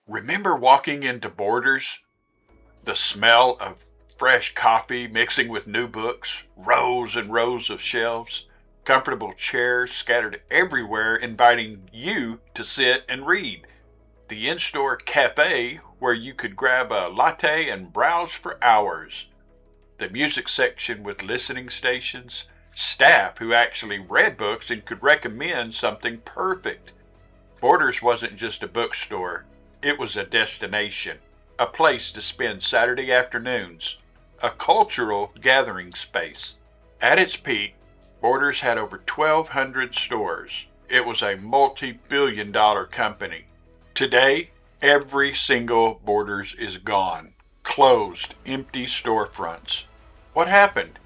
Remember walking into Borders? The smell of fresh coffee mixing with new books, rows and rows of shelves, comfortable chairs scattered everywhere inviting you to sit and read. The in-store cafe where you could grab a latte and browse for hours. The music section with listening stations, staff who actually read books and could recommend something perfect. Borders wasn't just a bookstore, it was a destination, a place to spend Saturday afternoons, a cultural gathering space. At its peak, Borders had over 1,200 stores. It was a multi-billion-dollar company. Today, every single Borders is gone. Closed, empty storefronts. What happened?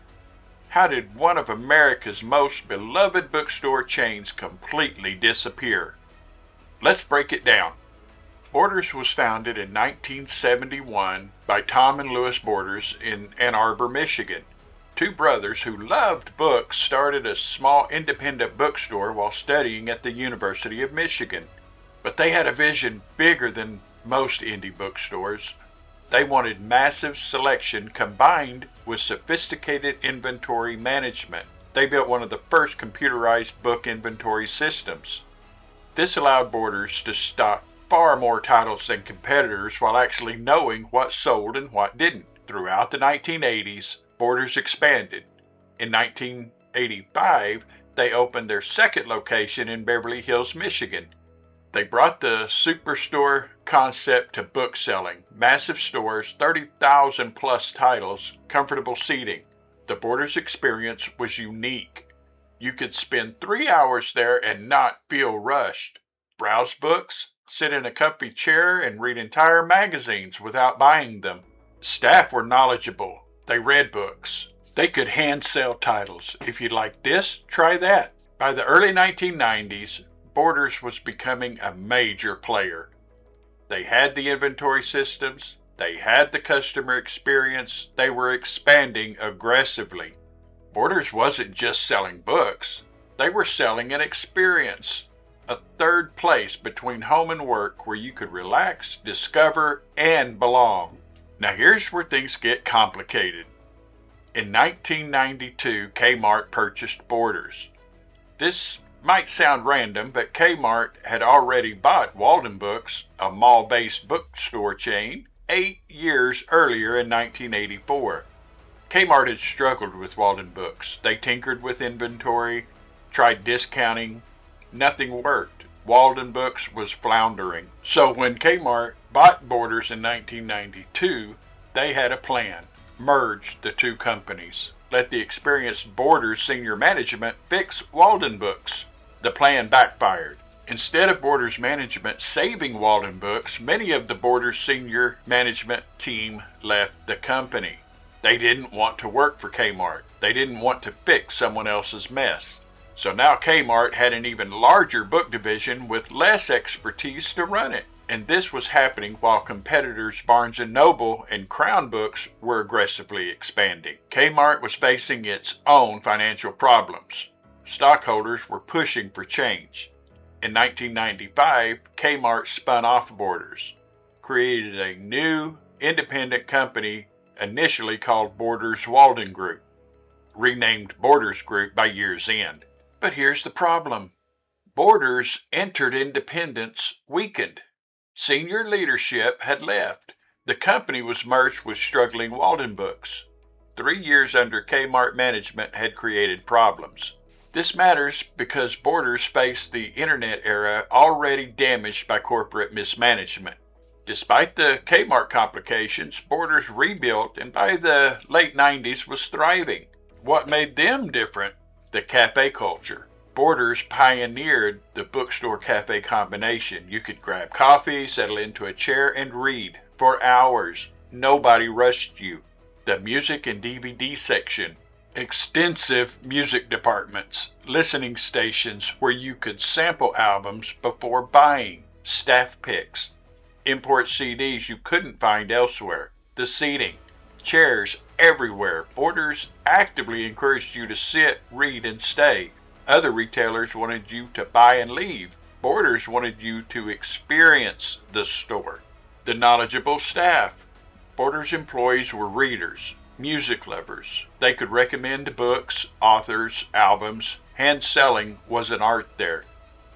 How did one of America's most beloved bookstore chains completely disappear? Let's break it down. Borders was founded in 1971 by Tom and Louis Borders in Ann Arbor, Michigan. Two brothers who loved books started a small independent bookstore while studying at the University of Michigan. But they had a vision bigger than most indie bookstores. They wanted massive selection combined with sophisticated inventory management. They built one of the first computerized book inventory systems. This allowed Borders to stock far more titles than competitors while actually knowing what sold and what didn't. Throughout the 1980s, Borders expanded. In 1985, they opened their second location in Beverly Hills, Michigan. They brought the superstore concept to bookselling. Massive stores, 30,000 plus titles, comfortable seating. The Borders experience was unique. You could spend 3 hours there and not feel rushed. Browse books, sit in a comfy chair, and read entire magazines without buying them. Staff were knowledgeable. They read books. They could hand sell titles. If you'd like this, try that. By the early 1990s, Borders was becoming a major player. They had the inventory systems. They had the customer experience. They were expanding aggressively. Borders wasn't just selling books. They were selling an experience. A third place between home and work where you could relax, discover, and belong. Now here's where things get complicated. In 1992, Kmart purchased Borders. This might sound random, but Kmart had already bought Walden Books, a mall-based bookstore chain, 8 years earlier in 1984. Kmart had struggled with Walden Books. They tinkered with inventory, tried discounting. Nothing worked. Walden Books was floundering. So when Kmart bought Borders in 1992, they had a plan. Merged the two companies. Let the experienced Borders senior management fix Walden Books. The plan backfired. Instead of Borders management saving Walden Books, many of the Borders senior management team left the company. They didn't want to work for Kmart. They didn't want to fix someone else's mess. So now Kmart had an even larger book division with less expertise to run it. And this was happening while competitors Barnes & Noble and Crown Books were aggressively expanding. Kmart was facing its own financial problems. Stockholders were pushing for change. In 1995, Kmart spun off Borders, created a new independent company initially called Borders Walden Group, renamed Borders Group by year's end. But here's the problem. Borders entered independence weakened. Senior leadership had left. The company was merged with struggling Walden Books. 3 years under Kmart management had created problems. This matters because Borders faced the internet era already damaged by corporate mismanagement. Despite the Kmart complications, Borders rebuilt and by the late 90s was thriving. What made them different? The cafe culture. Borders pioneered the bookstore-cafe combination. You could grab coffee, settle into a chair, and read for hours. Nobody rushed you. The music and DVD section. Extensive music departments. Listening stations where you could sample albums before buying. Staff picks. Import CDs you couldn't find elsewhere. The seating. Chairs everywhere. Borders actively encouraged you to sit, read, and stay. Other retailers wanted you to buy and leave. Borders wanted you to experience the store. The knowledgeable staff. Borders employees were readers, music lovers. They could recommend books, authors, albums. Hand selling was an art there.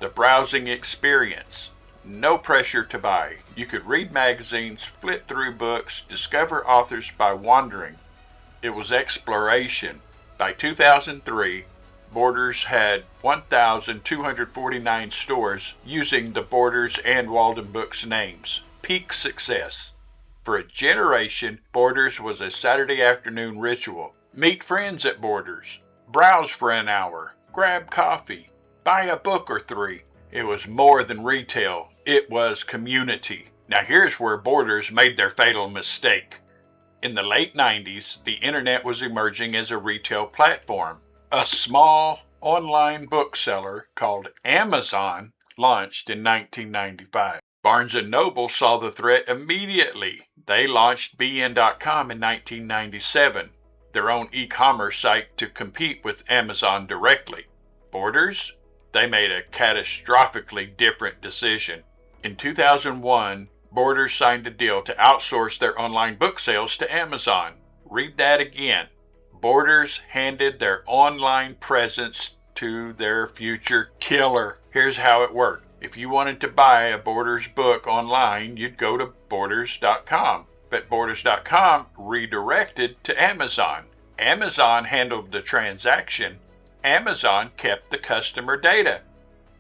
The browsing experience. No pressure to buy. You could read magazines, flip through books, discover authors by wandering. It was exploration. By 2003, Borders had 1,249 stores using the Borders and Walden Books names. Peak success. For a generation, Borders was a Saturday afternoon ritual. Meet friends at Borders. Browse for an hour. Grab coffee. Buy a book or three. It was more than retail. It was community. Now here's where Borders made their fatal mistake. In the late 90s, the internet was emerging as a retail platform. A small online bookseller called Amazon launched in 1995. Barnes & Noble saw the threat immediately. They launched BN.com in 1997, their own e-commerce site to compete with Amazon directly. Borders? They made a catastrophically different decision. In 2001, Borders signed a deal to outsource their online book sales to Amazon. Read that again. Borders handed their online presence to their future killer. Here's how it worked. If you wanted to buy a Borders book online, you'd go to Borders.com. But Borders.com redirected to Amazon. Amazon handled the transaction. Amazon kept the customer data.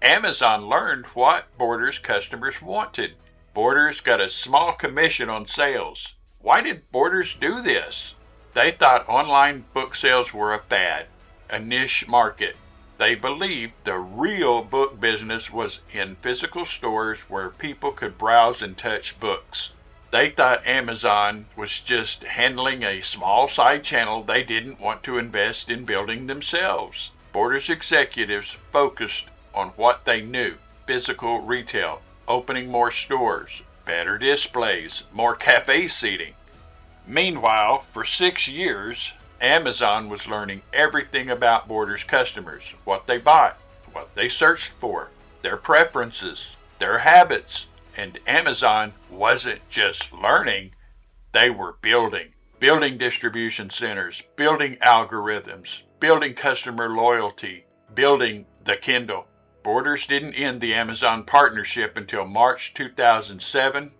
Amazon learned what Borders customers wanted. Borders got a small commission on sales. Why did Borders do this? They thought online book sales were a fad, a niche market. They believed the real book business was in physical stores where people could browse and touch books. They thought Amazon was just handling a small side channel they didn't want to invest in building themselves. Borders executives focused on what they knew: physical retail, opening more stores, better displays, more cafe seating. Meanwhile, for 6 years, Amazon was learning everything about Borders customers: what they bought, what they searched for, their preferences, their habits. And Amazon wasn't just learning, they were building distribution centers, building algorithms, building customer loyalty, building the Kindle. Borders didn't end the Amazon partnership until March 2007.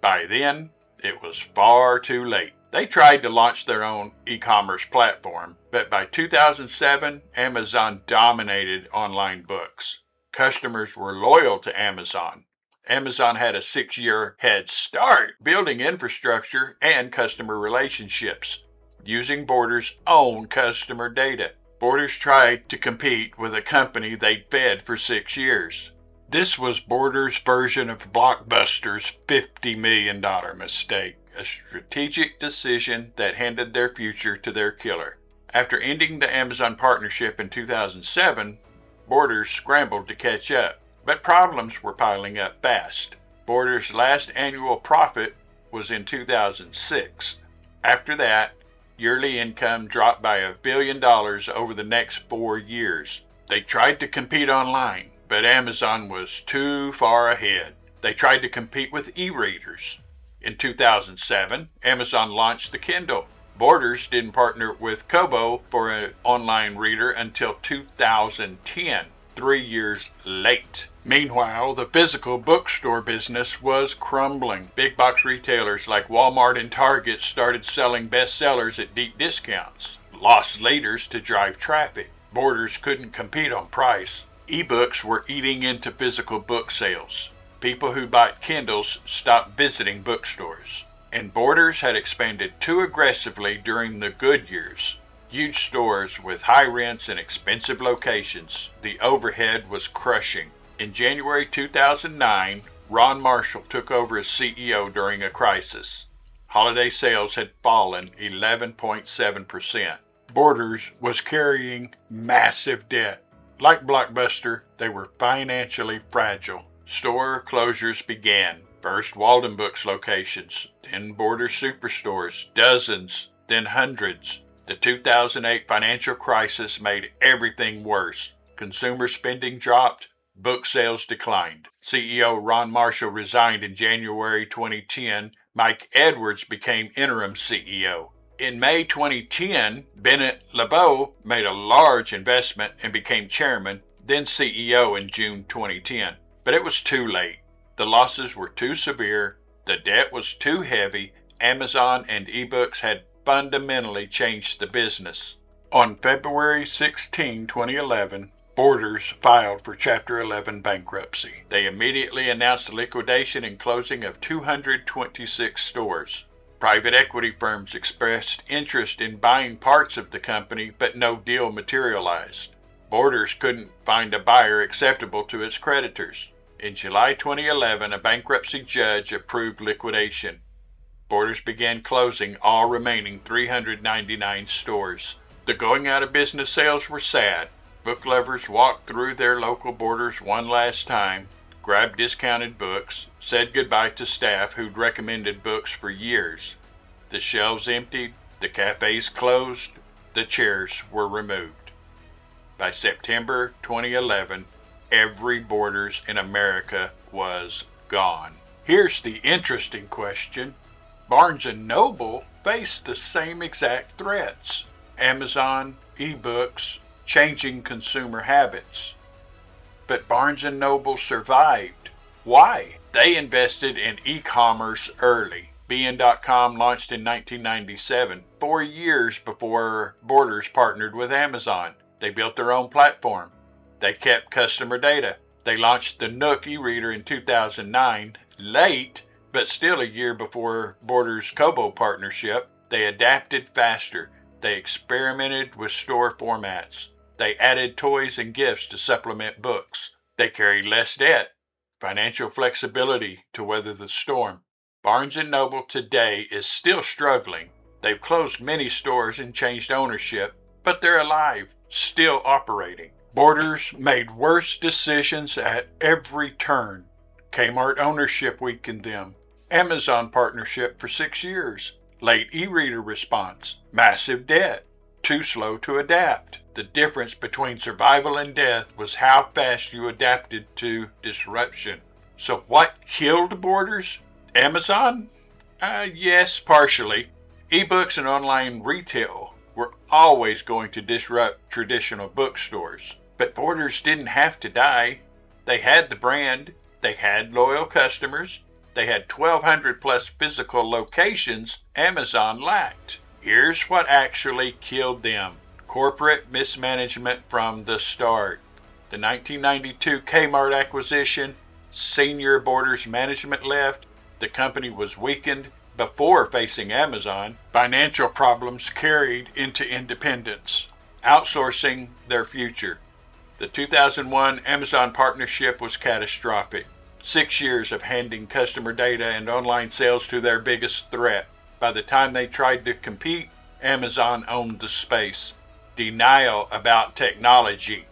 By then, it was far too late. They tried to launch their own e-commerce platform, but by 2007, Amazon dominated online books. Customers were loyal to Amazon. Amazon had a 6-year head start building infrastructure and customer relationships, using Borders' own customer data. Borders tried to compete with a company they'd fed for 6 years. This was Borders' version of Blockbuster's $50 million mistake, a strategic decision that handed their future to their killer. After ending the Amazon partnership in 2007, Borders scrambled to catch up, but problems were piling up fast. Borders' last annual profit was in 2006. After that, yearly income dropped by $1 billion over the next 4 years. They tried to compete online, but Amazon was too far ahead. They tried to compete with e-readers. In 2007, Amazon launched the Kindle. Borders didn't partner with Kobo for an online reader until 2010, 3 years late. Meanwhile, the physical bookstore business was crumbling. Big box retailers like Walmart and Target started selling bestsellers at deep discounts. Loss leaders to drive traffic. Borders couldn't compete on price. Ebooks were eating into physical book sales. People who bought Kindles stopped visiting bookstores. And Borders had expanded too aggressively during the good years. Huge stores with high rents and expensive locations. The overhead was crushing. In January 2009, Ron Marshall took over as CEO during a crisis. Holiday sales had fallen 11.7%. Borders was carrying massive debt. Like Blockbuster, they were financially fragile. Store closures began. First Walden Books locations, then Borders superstores, dozens, then hundreds. The 2008 financial crisis made everything worse. Consumer spending dropped, Book sales declined. CEO Ron Marshall resigned in January 2010. Mike Edwards became interim CEO. In May 2010, Bennett LeBeau made a large investment and became chairman, then CEO in June 2010. But it was too late. The losses were too severe, the debt was too heavy, Amazon and ebooks had fundamentally changed the business. On February 16, 2011, Borders filed for Chapter 11 bankruptcy. They immediately announced the liquidation and closing of 226 stores. Private equity firms expressed interest in buying parts of the company, but no deal materialized. Borders couldn't find a buyer acceptable to its creditors. In July 2011, a bankruptcy judge approved liquidation. Borders began closing all remaining 399 stores. The going out of business sales were sad. Book lovers walked through their local Borders one last time, grabbed discounted books, said goodbye to staff who'd recommended books for years. The shelves emptied, the cafes closed, the chairs were removed. By September 2011, every Borders in America was gone. Here's the interesting question. Barnes & Noble faced the same exact threats. Amazon, ebooks, changing consumer habits. But Barnes & Noble survived. Why? They invested in e-commerce early. BN.com launched in 1997, 4 years before Borders partnered with Amazon. They built their own platform. They kept customer data. They launched the Nook e-reader in 2009, late, but still a year before Borders' Kobo partnership. They adapted faster. They experimented with store formats. They added toys and gifts to supplement books. They carried less debt, financial flexibility to weather the storm. Barnes & Noble today is still struggling. They've closed many stores and changed ownership, but they're alive, still operating. Borders made worse decisions at every turn. Kmart ownership weakened them. Amazon partnership for 6 years. Late e-reader response. Massive debt. Too slow to adapt. The difference between survival and death was how fast you adapted to disruption. So what killed Borders? Amazon? Yes, partially. Ebooks and online retail were always going to disrupt traditional bookstores. But Borders didn't have to die. They had the brand. They had loyal customers. They had 1,200 plus physical locations Amazon lacked. Here's what actually killed them. Corporate mismanagement from the start. The 1992 Kmart acquisition, senior Borders management left. The company was weakened before facing Amazon. Financial problems carried into independence. Outsourcing their future. The 2001 Amazon partnership was catastrophic. 6 years of handing customer data and online sales to their biggest threat. By the time they tried to compete, Amazon owned the space. Denial about technology.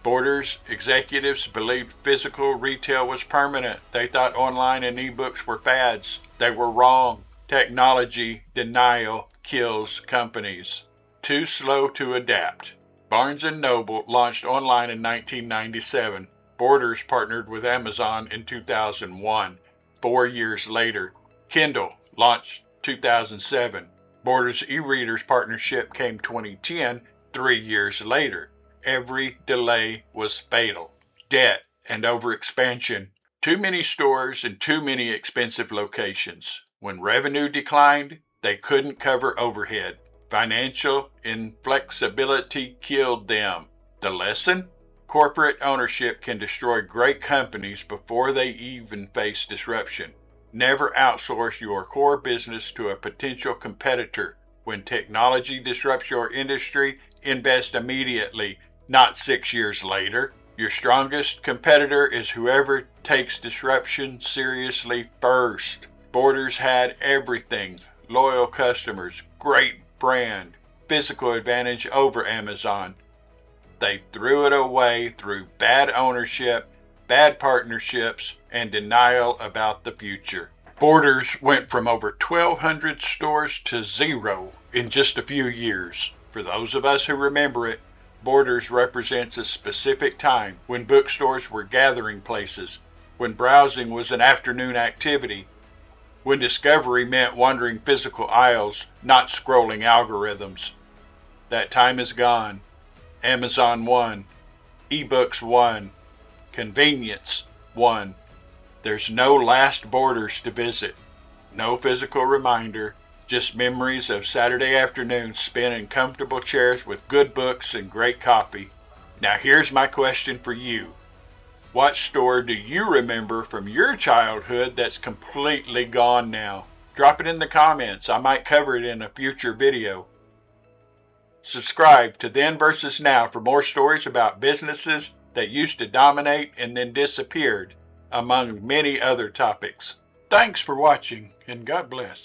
Borders executives believed physical retail was permanent. They thought online and ebooks were fads. They were wrong. Technology denial kills companies. Too slow to adapt. Barnes & Noble launched online in 1997. Borders partnered with Amazon in 2001. 4 years later, Kindle launched 2007. Borders e-readers partnership came 2010, 3 years later. Every delay was fatal. Debt and overexpansion. Too many stores and too many expensive locations. When revenue declined, they couldn't cover overhead. Financial inflexibility killed them. The lesson? Corporate ownership can destroy great companies before they even face disruption. Never outsource your core business to a potential competitor. When technology disrupts your industry, invest immediately, not 6 years later. Your strongest competitor is whoever takes disruption seriously first. Borders had everything. Loyal customers, great brand, physical advantage over Amazon. They threw it away through bad ownership, bad partnerships, and denial about the future. Borders went from over 1,200 stores to 0 in just a few years. For those of us who remember it, Borders represents a specific time when bookstores were gathering places, when browsing was an afternoon activity, when discovery meant wandering physical aisles, not scrolling algorithms. That time is gone. Amazon won. Ebooks won. Convenience won. There's no last Borders to visit. No physical reminder, just memories of Saturday afternoons spent in comfortable chairs with good books and great coffee. Now here's my question for you. What store do you remember from your childhood that's completely gone now? Drop it in the comments. I might cover it in a future video. Subscribe to Then vs. Now for more stories about businesses that used to dominate and then disappeared, among many other topics. Thanks for watching, and God bless.